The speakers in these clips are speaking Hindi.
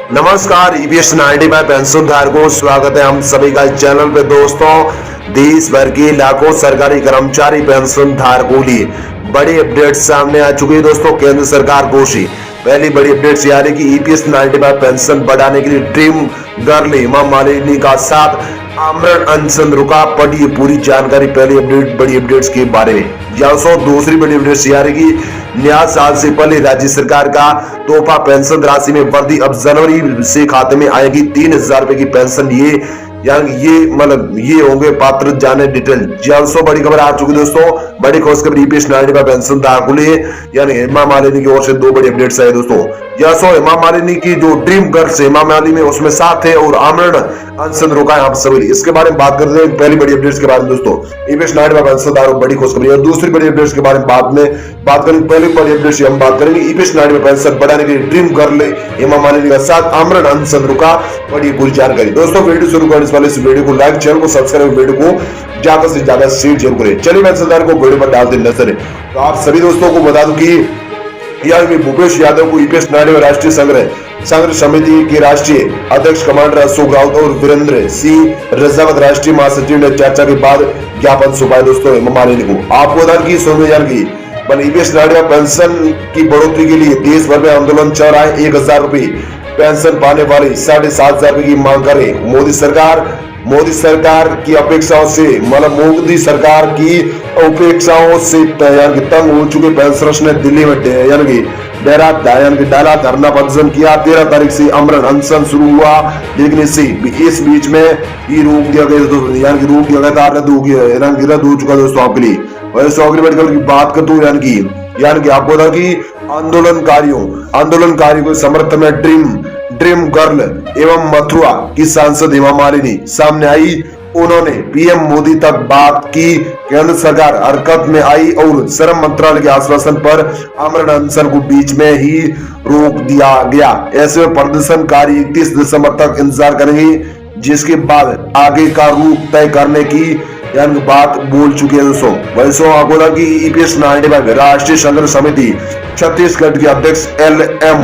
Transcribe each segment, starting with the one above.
नमस्कार, ईपीएस 95 पेंशन धारकों, स्वागत है हम सभी का इस चैनल पे। दोस्तों, देश भर के लाखों सरकारी कर्मचारी पेंशन धारकों लिए बड़ी अपडेट सामने आ चुकी है। दोस्तों, केंद्र सरकार घोषित पहली बड़ी अपडेट ये आ रही कि ईपीएस 95 पेंशन बढ़ाने के लिए ड्रीम गर्ल हेमा मालिनी का साथ आमरण अनशन रुका। पढ़िए पूरी जानकारी पहली अपडेट बड़ी अपडेट्स के बारे में। दूसरी बड़ी अपडेट ये आ रही कि नया साल से पहले राज्य सरकार का तोहफा पेंशन राशि में वृद्धि। अब जनवरी से खाते में आएगी 3,000 रुपए की पेंशन। ये होंगे पात्र, जाने डिटेल। बड़ी खबर आ चुकी दोस्तों, बड़ी खुशखबरी ईपीएस 95 पेंशन धारकों लिए, यानी हेमा मालिनी की ओर से दो बड़ी अपडेट्स है दोस्तों। हेमा मालिनी की जो ड्रीम गर्ल्स हेमा मालिनी में उसमें साथ है और आमरण अनशन रोका है आप सभी। इसके बारे में बात करते हैं पहली बड़ी अपडेट्स के बारे में दोस्तों। ईपीएस 95 पेंशन धारकों बड़ी खुशखबरी। और दूसरी बड़ी अपडेट्स के बारे में बात करेंगे। पहली बड़ी अपडेट्स हम बात करेंगे ईपीएस 95 पेंशन बढ़ाने के लिए ड्रीम गर्ल हेमा मालिनी का साथ आमरण अनशन रुका। बड़ी पूरी जानकारी दोस्तों। वीडियो शुरू करने से पहले इस वीडियो को लाइक, चैनल को सब्सक्राइब, वीडियो को ज्यादा से ज्यादा शेयर जरूर करें। चलिए पेंशनधार को वीडियो पर डालते नजर। तो आप सभी दोस्तों को बता दूं कि भूपेश यादव को ईपीएस 95 राष्ट्रीय संघर्ष समिति के राष्ट्रीय अध्यक्ष कमांडर अशोक राउत और वीरेंद्र सिंह रजावत राष्ट्रीय महासचिव ने चर्चा के बाद ज्ञापन सौंपा दोस्तों हेमा मालिनी को। आपको बता कि ईपीएस 95 पेंशन की बढ़ोतरी के लिए देश भर में आंदोलन चल रहा है। 1,000 रुपए पेंशन पाने वाले 7,500 रुपए की मांग करे। मोदी सरकार की अपेक्षाओं से मोदी सरकार की अपेक्षाओं से तंग हो चुके पेंशनर्स ने दिल्ली में डाला धरना प्रदर्शन किया। 13 तारीख से आमरण अनशन शुरू हुआ, लेकिन इस बीच में ये रोक दिया गया, रद्द हो चुका दोस्तों आपके लिए। वैसे अगली मेडिकल की बात करते हुए आपको बता कि आंदोलनकारियों के समर्थन में ड्रीम गर्ल एवं मथुरा की सांसद हेमा मालिनी सामने आई। उन्होंने पीएम मोदी तक बात की। केंद्र सरकार हरकत में आई और श्रम मंत्रालय के आश्वासन पर आमरण अनशन को बीच में ही रोक दिया गया। ऐसे में प्रदर्शनकारी 31 दिसंबर तक इंतजार करेंगे, जिसके बाद आगे का रूप तय करने की बात बोल चुके हैं दोस्तों। वैसे आपको लगा कि ईपीएस 95 राष्ट्रीय संघर्ष समिति छत्तीसगढ़ के अध्यक्ष LM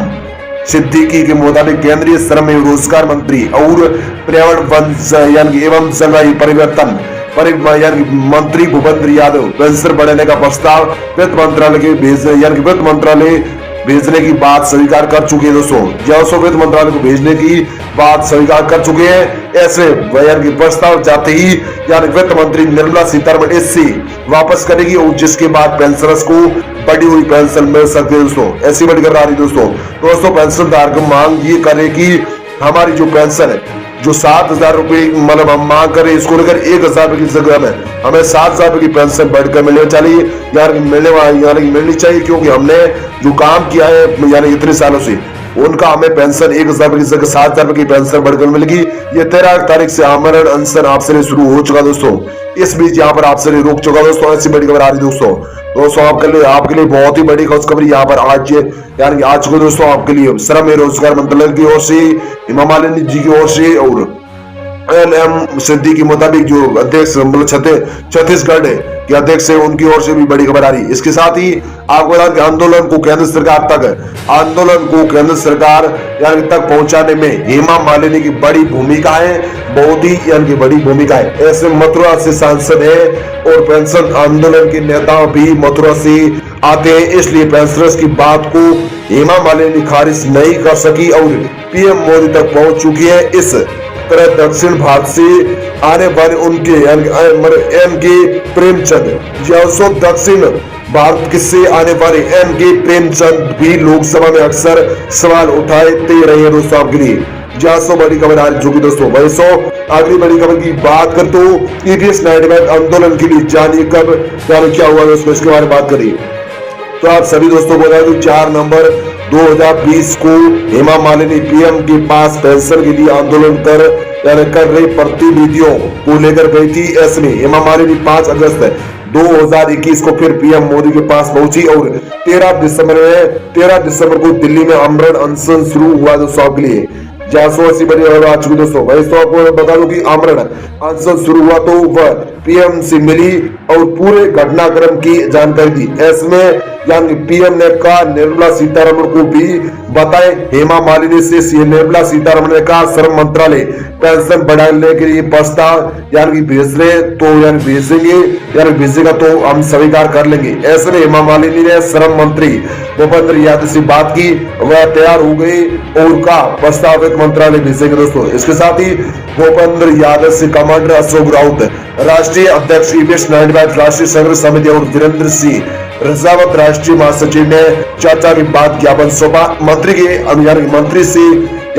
सिद्दीकी के मुताबिक केंद्रीय श्रम एवं रोजगार मंत्री और पर्यावरण एवं जलवायु परिवर्तन मंत्री भूपेंद्र यादव पेंशन बढ़ाने का प्रस्ताव वित्त मंत्रालय भेजने की बात स्वीकार कर चुके हैं दोस्तों। वित्त मंत्रालय को भेजने की बात स्वीकार कर चुके हैं। ऐसे प्रस्ताव जाते ही वित्त मंत्री निर्मला सीतारमण इससे वापस करेगी और जिसके बाद पेंशनर्स को बढ़ी हुई पेंशन मिल सकती है दोस्तों। ऐसी बड़ी खबर आ रही दोस्तों पेंशन धारक मांग ये करे कि हमारी जो पेंशन है, जो 7,000 रुपए हम मांग करें, इसको लेकर 1,000 रुपए की जगह में हमें 7,000 रुपए की पेंशन बढ़कर मिलनी चाहिए, क्योंकि हमने जो काम किया है इतने सालों से, उनका हमें पेंशन 1,000 रुपए की जगह 7,000 रुपए की पेंशन बढ़कर मिलेगी। ये 13 तारीख से आमरण अनशन आपसे शुरू हो चुका दोस्तों। इस बीच यहाँ पर आपसे रोक चुका दोस्तों। ऐसी बड़ी खबर आ रही दोस्तों आपके लिए बहुत ही बड़ी खुशखबरी यहाँ पर आज चुके दोस्तों आपके लिए। श्रम एवं रोजगार मंत्रालय की ओर से हेमा मालिनी जी की ओर से और LM सिद्दीकी के मुताबिक जो अध्यक्ष छत्तीसगढ़ के अध्यक्ष है, उनकी ओर से भी बड़ी खबर आ रही। इसके साथ ही आपको बता दें आंदोलन को केंद्र सरकार तक पहुंचाने में हेमा मालिनी की बड़ी भूमिका है, बहुत ही बड़ी भूमिका है। ऐसे मथुरा से सांसद है और पेंशन आंदोलन के नेता भी मथुरा से आते हैं, इसलिए पेंशनर्स की बात को हेमा मालिनी खारिज नहीं कर सकी और पीएम मोदी तक पहुंच चुकी है। इस तरह दक्षिण भारत से आने वाले उनके प्रेमचंद दक्षिण भारत से आने वाले प्रेमचंद भी लोकसभा में अक्सर सवाल उठाते रहे हैं दोस्तों आपके लिए। बड़ी खबर आ चुकी दोस्तों। वैसे अगली बड़ी खबर की बात कर तो ईपीएस 95 आंदोलन के लिए जानिए कब क्या हुआ दोस्तों, इसके बारे में बात करिए। तो आप सभी दोस्तों को बता दूं 4 नवंबर 2020 को हेमा मालिनी पीएम के पास पेंशन के लिए आंदोलन कर रही प्रतिनिधियों को लेकर गई थी। ऐसे में हेमा मालिनी 5 अगस्त 2021 को फिर पीएम मोदी के पास पहुंची और 13 दिसंबर को दिल्ली में आमरण अनशन शुरू हुआ दोस्तों आपके लिए। जासूसी बड़ी खबर आ चुकी दोस्तों। वैसे तो आपको बता दूं कि आमरण अनशन शुरू हुआ तो वह पीएम से मिली और पूरे घटनाक्रम की जानकारी दी। ऐसे में पीएम ने कहा निर्मला सीतारमण को भी बताएं हेमा मालिनी से निर्मला सीतारमण ने कहा श्रम मंत्रालय पेंशन बढ़ाने के लिए प्रस्ताव यानी भेज रहे तो यानी भेजेंगे यानी भेजेगा तो हम स्वीकार कर लेंगे। ऐसे में हेमा मालिनी ने श्रम मंत्री भूपेंद्र यादव से बात की, वह तैयार हो गई और का प्रस्ताव एक मंत्रालय भेजेंगे दोस्तों। इसके साथ ही भूपेंद्र यादव से कमांडर अशोक राउत, राष्ट्रीय अध्यक्ष ईपीएस नायडू, राष्ट्रीय संघर्ष समिति और वीरेंद्र सिंह रजावत राष्ट्रीय महासचिव ने चर्चा के बाद ज्ञापन सौंपा। मंत्री से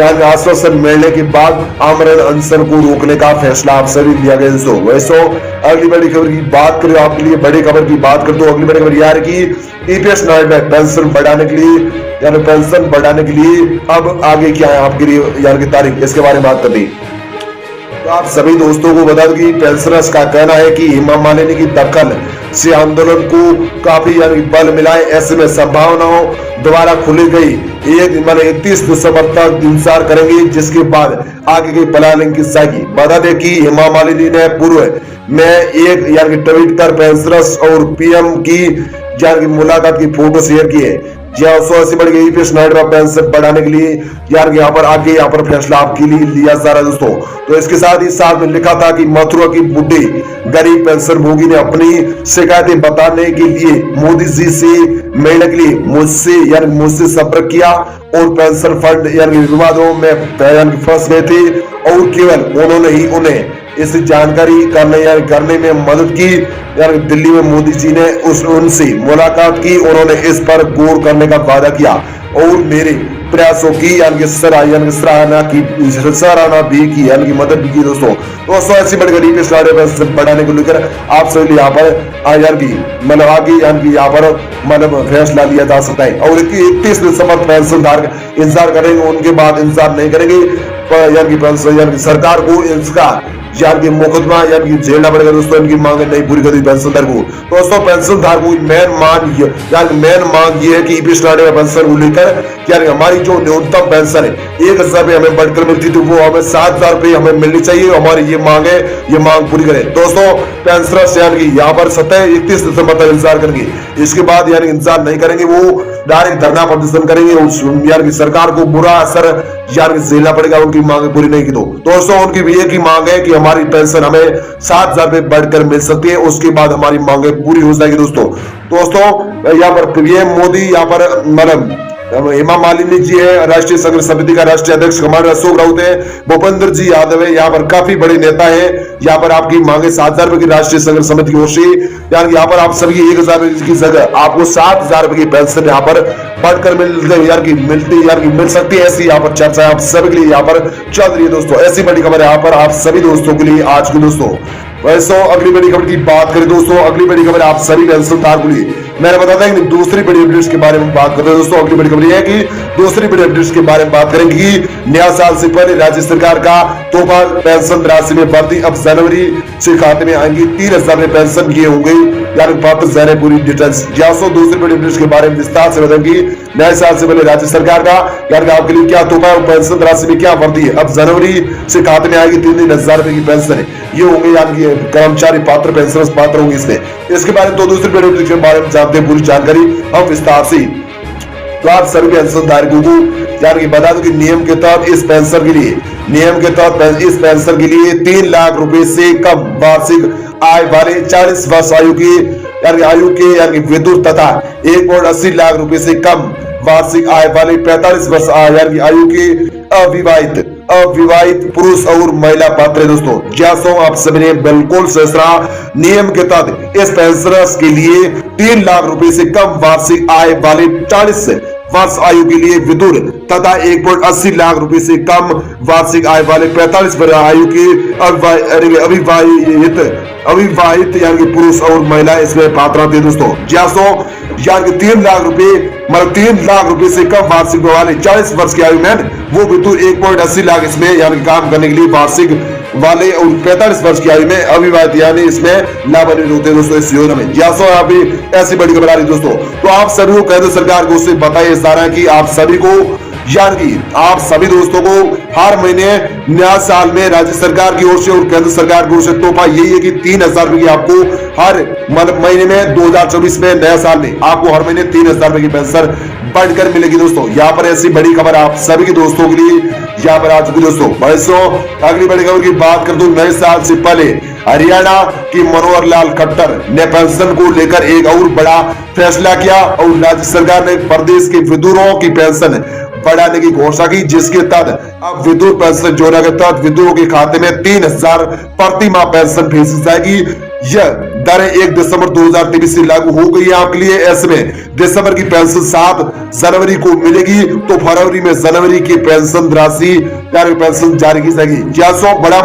आश्वासन मिलने के बाद आमरण अनशन को रोकने का फैसला आप सभी लिया गया दोस्तों। वैसे अगली बड़ी खबर की बात करें, आपके लिए बड़ी खबर की बात कर दो। अगली बड़ी खबर यह है कि ईपीएस नायडू पेंशन बढ़ाने के लिए अब आगे क्या है आपके लिए यानी तारीख, इसके बारे में बात कर दी। तो आप सभी दोस्तों को बता दें कि पेंशनर्स का कहना है कि हेमा मालिनी की दखल से आंदोलन को काफी यानी बल मिला है। ऐसे में संभावनाओं दोबारा खुली गई 31 दिसंबर तक इंतजार करेंगे, जिसके बाद आगे की प्लानिंग की जाएगी। बता दें कि हेमा मालिनी ने पूर्व में एक यानी ट्वीट कर पेंशनर्स और पीएम की यानी मुलाकात की फोटो शेयर की है। जी 180 बढ़ गई ईपीएस नायडू पेंशन बढ़ाने के लिए यार यहाँ पर फैसला आपके लिए लिया जा रहा है दोस्तों। तो इसके साथ ही साथ में लिखा था कि मथुरा की बुढ़ी गरीब पेंशन भोगी ने अपनी शिकायतें बताने के लिए मोदी जी से मिलने के लिए मुझसे संपर्क किया और पेंशन फंड यानी विवादों में फंस गए थे और केवल उन्होंने ही उन्हें इस जानकारी करने में मदद की। यानी दिल्ली में मोदी जी ने उनसे मुलाकात की, उन्होंने इस पर गौर करने का वादा किया और मेरे प्रयासों की सराहना भी की यानी मदद भी की दोस्तों। ऐसी बड़ी गरीब पेंशन बढ़ाने को लेकर आप सभी यहाँ पर आगे यहाँ पर फैसला लिया जा सकता है और 31 दिसंबर पेंशन धारक इंतजार करेंगे, उनके बाद इंतजार नहीं करेंगे यानी सरकार को इसका यानी मुकदमा यानी झेलना पड़ेगा दोस्तों। इनकी मांगे नहीं पूरी करी पेंशनधार को। दोस्तों पेंशनधार को मेन मांग ये है कि ईपीएस नायडू पेंशन को लेकर यानी हमारी जो न्यूनतम पेंशन है 1000 रुपए हमें बढ़कर मिलती थी वो हमें 7000 रुपए हमें मिलनी चाहिए। हमारी ये मांग है, ये मांग पूरी करें दोस्तों। पेंशनर्स यानी यहाँ पर 31 दिसंबर तक इंतजार करेंगे, इसके बाद यानी इंतजार नहीं करेंगे, वो डायरेक्ट धरना प्रदर्शन करेंगे। यानी सरकार को बुरा असर यानी झेलना पड़ेगा उनकी मांगे पूरी नहीं की तो। दोस्तों उनकी भी एक ही मांग है कि हमारी पेंशन हमें 7000 रुपए बढ़कर मिल सकती है, उसके बाद हमारी मांगे पूरी हो जाएगी दोस्तों। यहाँ पर पीएम मोदी यहाँ पर हेमा मालिनी जी है, राष्ट्रीय संघर्ष समिति का राष्ट्रीय अध्यक्ष कमांडर अशोक राउत है, भूपेंद्र जी यादव है, यहाँ पर काफी बड़े नेता है। यहाँ पर आपकी मांगे 7000 रुपए की राष्ट्रीय संघर्ष समिति की ओर से यानी यहाँ पर आप सभी 1000 रुपए की जगह आपको 7000 रुपए की पेंशन यहाँ पर बढ़कर मिल सकती है। ऐसी यहाँ पर चर्चा आप सभी के लिए यहाँ पर चल रही है दोस्तों। ऐसी बड़ी खबर यहाँ पर आप सभी दोस्तों के लिए आज के दोस्तों। वैसे अगली बड़ी खबर की बात करें दोस्तों, अगली बड़ी खबर आप सभी पेंशनधारकों के लिए मैंने बताया कि दूसरी बड़ी अपडेट्स के बारे में बात करते हैं दोस्तों। अगली बड़ी खबर यह है कि दूसरी बड़ी अपडेट्स के बारे में बात करेंगे कि नया साल से पहले राज्य सरकार का तोहफा पेंशन राशि में बढ़ती अब जनवरी से खाते में आएंगी 3000 रुपए पेंशन किए होंगे यानी वापस जाने पूरी डिटेल्स। दूसरी बड़ी अपडेट्स के बारे में विस्तार से बताएंगे। नए साल से पहले राज्य सरकार का यानी आपके लिए क्या तोहफा पेंशन राशि में क्या बढ़ती है, अब जनवरी से खाते में आएगी 3000 रुपए की पेंशन ये होंगे यानी कर्मचारी पात्र पेंशनर्स पात्र होंगे इसमें। इसके बारे में तो दूसरी बड़ी अपडेट्स के बारे में जानते हैं पूरी जानकारी हम विस्तार से। तो आप सभी पेंशनधारकों को यानी बता दो कि नियम के तहत इस पेंशन के लिए 3 लाख रुपए से कम वार्षिक आय वाले 40 वर्ष आयु के यानी विद्युत तथा 1.80 लाख रुपए से कम वार्षिक आय वाले 45 वर्ष यानी आयु के अविवाहित पुरुष और महिला पात्र दोस्तों। जैसा आप सभी ने बिल्कुल ससरा नियम के तहत इस पेंशनर्स के लिए 3 लाख रुपए से कम वार्षिक आय वाले 40 वर्ष आयु के लिए विधुर तथा 1.80 लाख रुपए से कम वार्षिक आय वाले 45 वर्ष आयु के अविवाहित यानी पुरुष और महिला इसमें पात्र थे दोस्तों। जैसो यानी 3 लाख रुपए से कम वार्षिक वाले 40 वर्ष की आयु में वो विधुर 1.80 लाख इसमें यानी काम करने के लिए वार्षिक वाले और 45 वर्ष की आयु में अविवाहित यानी इसमें लाभान्वित होते हैं दोस्तों इस योजना में। जैसो अभी ऐसी बड़ी खबर आ रही दोस्तों। तो आप सभी को केंद्र सरकार को उससे बताइए सारा कि आप सभी को यानी आप सभी दोस्तों को हर महीने नया साल में राज्य सरकार की ओर से और केंद्र सरकार की ओर से तोहफा यही है कि 3000 रुपए की आपको हर महीने में 2024 में नया साल में आपको हर महीने 3000 रुपए की पेंशन बढ़कर मिलेगी दोस्तों। यहाँ पर ऐसी बड़ी खबर आप सभी के दोस्तों के लिए यहाँ पर आ चुकी दोस्तों। दोस्तों अगली बड़ी खबर की बात कर दूं, नए साल से पहले हरियाणा की मनोहर लाल खट्टर ने पेंशन को लेकर एक और बड़ा फैसला किया और राज्य सरकार ने प्रदेश के विधुरों की पेंशन बढ़ाने की घोषणा की, जिसके तहत अब विधुर पेंशन योजना के तहत विधुरों के खाते में 3,000 प्रति माह पेंशन भेजी जाएगी। यह दरें 1 दिसंबर 2023 से लागू हो गई है आपके लिए। ऐसे में दिसंबर की पेंशन 7 जनवरी को मिलेगी, तो फरवरी में जनवरी की पेंशन राशि पेंशन जारी की जाएगी। क्या सो बड़ा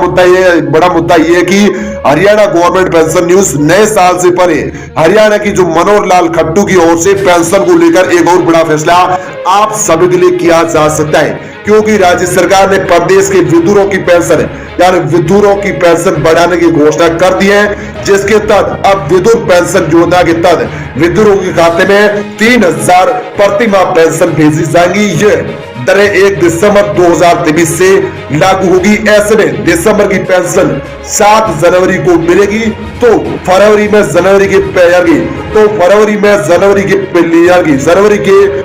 मुद्दा ये है कि हरियाणा गवर्नमेंट पेंशन न्यूज नए साल से पहले हरियाणा की जो मनोहर लाल खट्टू की ओर से पेंशन को लेकर एक और बड़ा फैसला आप सभी के लिए किया जा सकता है, क्योंकि राज्य सरकार ने प्रदेश के विधुरों की पेंशन यानी विधुरों की पेंशन बढ़ाने की घोषणा कर दी है, जिसके तहत अब विधुर पेंशन योजना के तहत विधुरों के खाते में 3,000 प्रति माह पेंशन भेजी जाएंगी। ये दरें 1 दिसंबर 2023 से लागू होगी। ऐसे में दिसंबर की पेंशन 7 जनवरी को मिलेगी, तो फरवरी में जनवरी के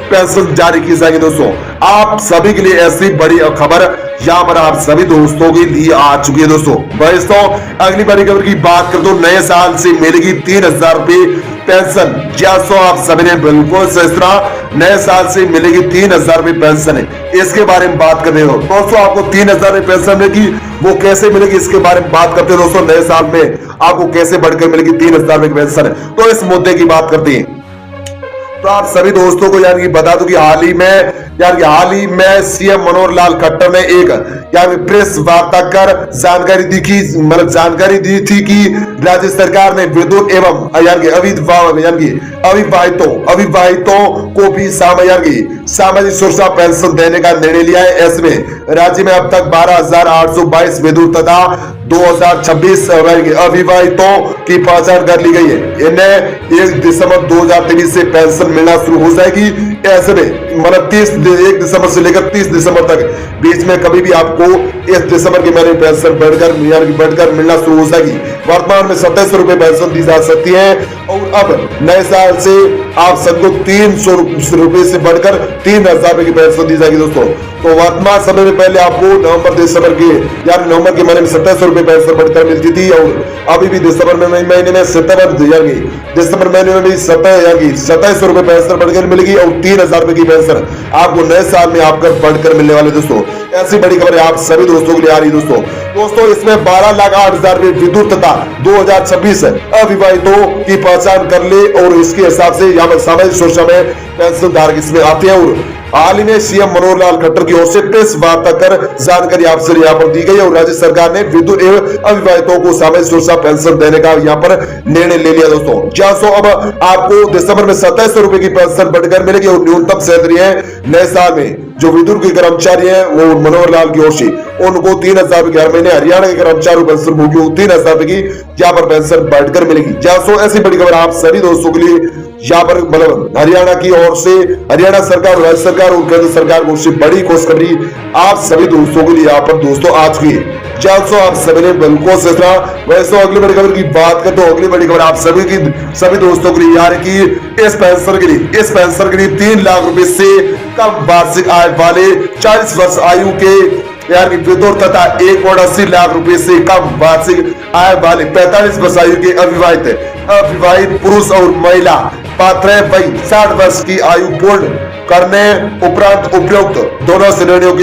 पेंशन जारी की जाएगी दोस्तों। आप सभी के लिए ऐसी बड़ी खबर यहाँ पर आप सभी दोस्तों के लिए आ चुकी है दोस्तों। अगली बड़ी खबर की बात कर दो, नए साल से मिलेगी 3,000 रुपए पेंशन। जैसो आप सभी ने बिल्कुल सही सुना, नए साल से मिलेगी 3,000 रुपए पेंशन है, इसके बारे में बात कर रहे हो दोस्तों। आपको 3,000 रुपए पेंशन मिलेगी, वो कैसे मिलेगी इसके बारे में बात करते हैं दोस्तों। नए साल में आपको कैसे बढ़कर मिलेगी 3,000 रुपए पेंशन, तो इस मुद्दे की बात करते हैं। तो आप सभी दोस्तों को यानी बता दूं कि हाल ही में सीएम मनोहर लाल खट्टर ने एक प्रेस वार्ता कर जानकारी दी थी कि राज्य सरकार ने विधुर एवं अविवाहितों को भी सामाजिक सुरक्षा पेंशन देने का निर्णय लिया है। ऐसे में राज्य में अब तक 12,822 विधुर तथा 2026 अविवाहितों की पहचान कर ली गई है। इन्हें 1 दिसंबर 2023 से पेंशन मिलना शुरू हो जाएगी। ऐसे में मतलब 1 दिसंबर से लेकर 30 दिसंबर तक बीच में कभी भी आपको 1 दिसंबर के महीने पेंशन बढ़कर मिलना शुरू हो जाएगी। वर्तमान में 2700 रुपए पेंशन दी जा सकती है और अब नए साल से आप सबको 300 रुपए से बढ़कर 3,000 रुपए की पेंशन दी जाएगी दोस्तों। तो वर्तमान समय में पहले आपको नवंबर के महीने में 2700 रुपए पेंशन बढ़कर मिलती थी और अभी भी दिसंबर महीने में दिसंबर महीने में भी 2700 रुपए पेंशन बढ़कर मिलेगी और 3,000 रुपए की पेंशन आपको नए साल में आपको बढ़कर मिलने वाले दोस्तों। ऐसी बड़ी खबर आप सभी दोस्तों के लिए आ रही दोस्तों। इसमें 12,08,000 विधुर तथा 2026 अविवाहितों की पहचान कर ले और इसके हिसाब से यहाँ पर सामाजिक सुरक्षा में पेंशन धारक इसमें आते हैं। और हाल ही में सीएम मनोहर लाल खट्टर की ओर से प्रेस वार्ता कर जानकारी आपसे यहाँ पर दी गई और राज्य सरकार ने विधुर एवं अविवाहितों को सामाजिक सुरक्षा पेंशन देने का यहाँ पर निर्णय ले लिया दोस्तों। जहाँ अब आपको दिसंबर में 2700 रुपए की पेंशन बढ़कर मिलेगी और न्यूनतम सैलरी है नए साल में जो विधुर के कर्मचारी हैं वो मनोहर लाल की ओर से उनको 3,000 रुपए हर महीने, हरियाणा के कर्मचारी पेंशन होगी 3,000 रुपए की यहाँ पर पेंशन बढ़कर मिलेगी। जहाँ ऐसी बड़ी खबर आप सभी दोस्तों के लिए यहाँ पर मतलब हरियाणा की ओर से हरियाणा सरकार, राज्य सरकार और केंद्र सरकार की ओर से बड़ी खुशखबरी आप सभी दोस्तों के लिए यहाँ पर दोस्तों आ चुकी है। जहाँ आप सभी ने बिल्कुल सोचना। वैसे अगली बड़ी खबर की बात करें तो अगली बड़ी खबर आप सभी दोस्तों के लिए यार कि इस पेंशन के लिए 3 लाख रुपए से कम वार्षिक आय वाले 40 वर्ष आयु के यानी विधुर तथा 1.80 लाख रुपए से कम वार्षिक आय वाले 45 वर्ष आयु के अविवाहित पुरुष और महिला पात्र है। वही 60 वर्ष की आयु पूर्ण करने उपरांत उपयुक्त दोनों श्रेणियों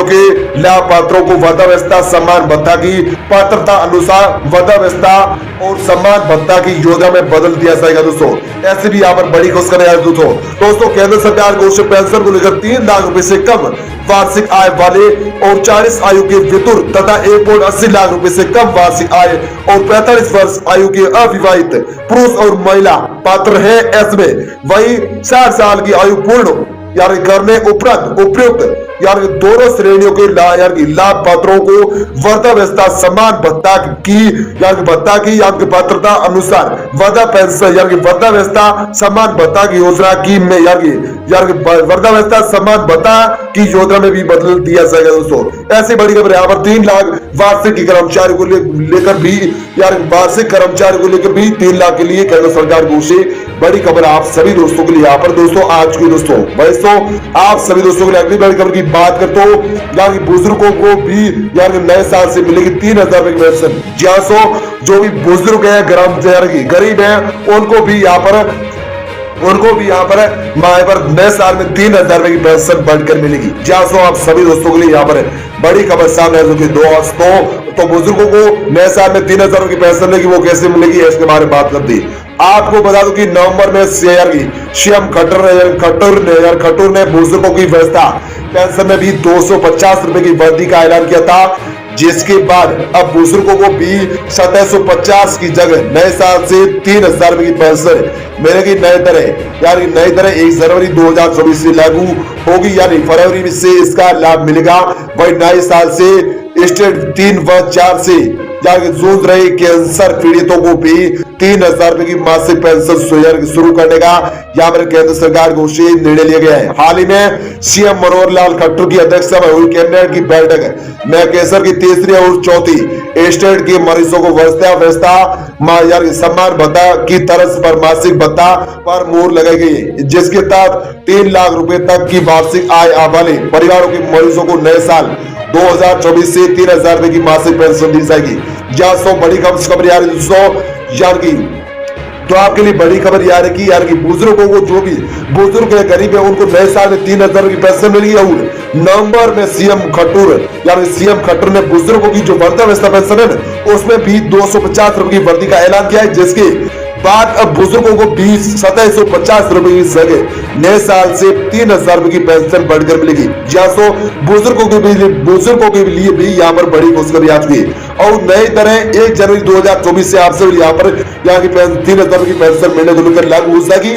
के लाभ पात्रों को वृद्धावस्था सम्मान भत्ता की पात्रता अनुसार वृद्धावस्था और सम्मान भत्ता की योजना में बदल दिया जाएगा दोस्तों। ऐसे भी यहाँ पर बड़ी खुशखबरी दोस्तों केंद्र सरकार को पेंशन को लेकर 3 लाख रुपए से कम वार्षिक आय वाले और 40 आयु के विधुर तथा 1.80 लाख रुपए से कम वार्षिक आय और 45 वर्ष आयु के अविवाहित पुरुष और महिला पात्र है। इसमें वही 60 साल की आयु पूर्ण यानी करने उपरांत उपयुक्त यार दोनों श्रेणियों के लाभ पात्रों को वृद्धावस्था सम्मान भत्ता की भत्ता की पात्रता अनुसार वृद्धा पेंशन वृद्धावस्था सम्मान भत्ता की योजना की में वृद्धावस्था सम्मान भत्ता की योजना में भी बदल दिया जाएगा दोस्तों। ऐसी बड़ी खबर यहाँ पर 3 लाख वार्षिक कर्मचारी को लेकर भी वार्षिक कर्मचारी को लेकर भी 3 लाख के लिए केंद्र सरकार घोषित बड़ी खबर आप सभी दोस्तों के लिए यहाँ पर दोस्तों आज की दोस्तों आप सभी दोस्तों के लिए अगली बड़ी खबर की बात करते हो यहाँ बुजुर्गों को भी नए साल से मिलेगी 3,000 रुपए की पेंशन। जहाँ जो भी बुजुर्ग है गरीब है उनको भी यहाँ पर नए साल में 3,000 रुपए की पेंशन बढ़कर मिलेगी। जहाँ आप सभी दोस्तों के लिए यहाँ पर बड़ी खबर सामने आ चुकी है दोस्तों। तो बुजुर्गों को नए साल में 3,000 रुपए की पेंशन मिलेगी, वो कैसे मिलेगी इसके बारे में बात करती है। आपको बता दूं कि नवंबर में सीएम खट्टर ने बुजुर्गों की व्यवस्था पेंशन में भी 250 रुपए की वृद्धि का ऐलान किया था, जिसके बाद अब बुजुर्गों को भी 2750 की जगह नए साल से 3,000 रुपए की पेंशन मिलेगी। नई दरें 1 जनवरी 2024 से लागू होगी, फरवरी से इसका लाभ मिलेगा। वही नए साल से स्टेट 3 व 4 से जूझ रहे कैंसर पीड़ितों को भी 3,000 रुपए की मासिक पेंशन शुरू करने का यहाँ पर केंद्र सरकार घोषित निर्णय लिया गया है। हाल ही में सीएम मनोहर लाल खट्टर की अध्यक्षता में हुई कैबिनेट की बैठक में कैंसर की तीसरी और चौथी स्टेट के मरीजों को वृद्धावस्था सम्मान भत्ता की तर्ज पर मासिक भत्ता पर मोहर लगाई गई है, जिसके तहत 3 लाख रुपए तक की वार्षिक आय वाले परिवारों के मरीजों को नए साल 2024 से 3,000 रुपए की मासिक पेंशन दी जाएगी। जहाँ बड़ी खबर यार तो आपके लिए बड़ी खबर यार की बुजुर्गों को जो भी बुजुर्ग है गरीब है उनको नए साल में 3,000 की पेंशन मिलेगी। और नवंबर में सीएम खट्टर ने बुजुर्गों की जो वृद्धावस्था पेंशन है ना उसमें भी 250 रुपए की वृद्धि का ऐलान किया है, जिसके बाद अब बुजुर्गों को 2750 रुपए की जगह नए साल से 3,000 रुपए की पेंशन बढ़कर मिलेगी। जहाँ बुजुर्गों के लिए भी यहाँ पर बड़ी खुशखबरी आ चुकी है। और नई दरें 1 जनवरी 2024 से आपसे यहाँ की 3,000 की पेंशन मिलने को लेकर लागू हो जाएगी,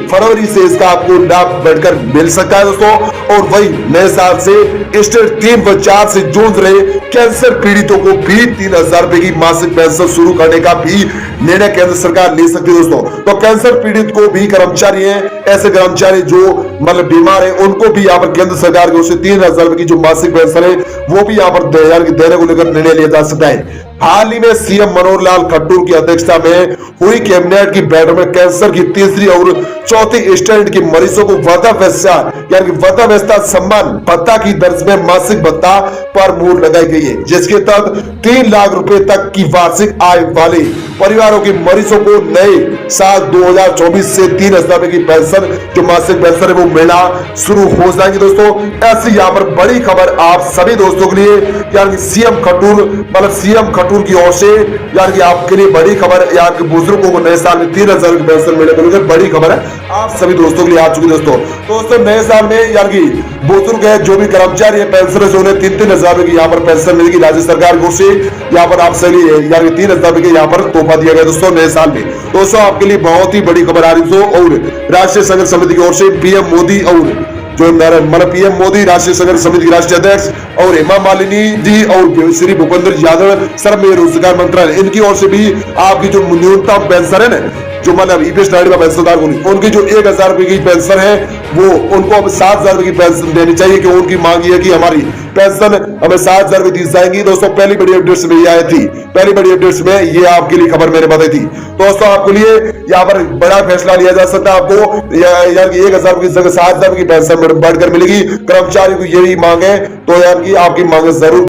फरवरी से इसका आपको लाभ बढ़कर मिल सकता है दोस्तों। और वही नए साल से स्टेट 3 व 4 से जूझ रहे कैंसर पीड़ितों को भी 3,000 रुपए की मासिक पेंशन शुरू करने का भी निर्णय केंद्र सरकार ले सकती है दोस्तों। तो कैंसर पीड़ित को भी कर्मचारी हैं, ऐसे कर्मचारी जो बीमार है उनको भी यहाँ पर केंद्र सरकार की ओर से 3,000 रुपए की जो मासिक पेंशन है वो भी यहाँ पर देने को लेकर निर्णय लिया जा सकता है। हाल ही में सीएम मनोहर लाल खट्टर की अध्यक्षता में हुई कैबिनेट की बैठक में कैंसर की तीसरी और चौथी स्टेट के मरीजों को वृद्धावस्था सम्मान भत्ता की दर्ज में मासिक भत्ता पर मोहर लगाई गई है, जिसके तहत 3 लाख रुपए तक की वार्षिक आय वाले परिवारों के मरीजों को नए साल 2024 से 3,000 रुपए की पेंशन जो मासिक पेंशन है वो मिलना शुरू हो जाएगी दोस्तों। ऐसी यहाँ पर बड़ी खबर आप सभी दोस्तों के लिए सीएम खट्टर की ओर से आपके लिए बड़ी खबर बुजुर्गों को नए साल में 3,000 की पेंशन मिलने को लेकर बड़ी खबर है आप सभी दोस्तों के लिए आ चुकी दोस्तों। नए साल में बुजुर्ग है जो भी कर्मचारी है पेंशन से उन्हें 3,000 रुपए की यहाँ पर पेंशन मिलेगी राज्य सरकार को से यहाँ पर आप सभी 3,000 रुपए के यहाँ पर तोहफा दिया गया दोस्तों नए साल में। दोस्तों आपके लिए बहुत ही बड़ी खबर आ रही है और राष्ट्रीय संघर्ष समिति की ओर से पीएम मोदी और पीएम मोदी राष्ट्रीय संघर्ष समिति के राष्ट्रीय अध्यक्ष और हेमा मालिनी जी और श्री भूपेंद्र यादव श्रम एवं रोजगार मंत्रालय इनकी ओर से भी आपकी जो न्यूनतम पेंशन है ना जो ईपीएस नागरिक पेंशनदार उनकी जो 1,000 रुपए की पेंशन है वो उनको अब 7,000 रुपए की पेंशन देनी चाहिए, कि उनकी मांग है कि हमारी पेंशन हमें 7,000 रुपए दी जाएंगी। दोस्तों पहली बड़ी अपडेट्स में ये आई थी, पहली बड़ी अपडेट्स में ये आपके लिए खबर मैंने बताई थी दोस्तों। आपके लिए यहाँ पर बड़ा फैसला लिया जा सकता है, आपको 1,000 रुपए की जगह 7,000 की पेंशन बढ़कर मिलेगी। कर्मचारी को यही मांग है तो आपकी मांग जरूर